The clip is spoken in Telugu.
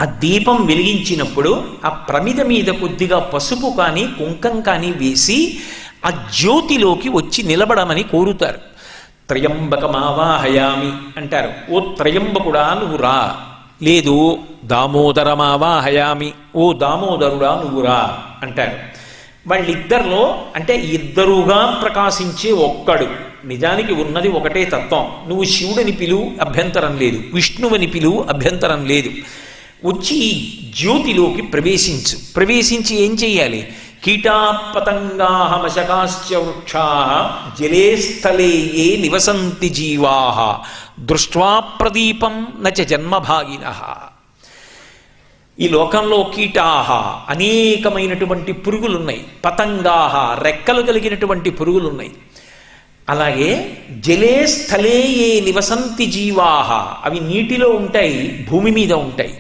ఆ దీపం వెలిగించినప్పుడు ఆ ప్రమిద మీద కొద్దిగా పసుపు కానీ కుంకం కానీ వేసి ఆ జ్యోతిలోకి వచ్చి నిలబడమని కోరుతారు. త్రయంబకమావాహయామి అంటారు. ఓ త్రయంబకుడా నువ్వు రా, లేదు దామోదరమావాహయామి, ఓ దామోదరుడా నువ్వు రా అంటారు. వాళ్ళిద్దరిలో అంటే ఇద్దరుగా ప్రకాశించే ఒక్కడు, నిజానికి ఉన్నది ఒకటే తత్వం. నువ్వు శివుడిని పిలువు అభ్యంతరం లేదు, విష్ణువుని పిలువు అభ్యంతరం లేదు. వచ్చి ఈ జ్యోతిలోకి ప్రవేశించి ఏం చెయ్యాలి? కీటాపతంగాహమశకాశ్చ వృక్షా జలే స్థలే ఏ నివసంతి జీవా దృష్ట్వా ప్రదీపం నచ జన్మభాగినః. ఈ లోకంలో కీటాహ అనేకమైనటువంటి పురుగులున్నాయి, పతంగాహ రెక్కలు కలిగినటువంటి పురుగులున్నాయి. అలాగే జలే స్థలే ఏ నివసంతి జీవాహ, అవి నీటిలో ఉంటాయి, భూమి మీద ఉంటాయి.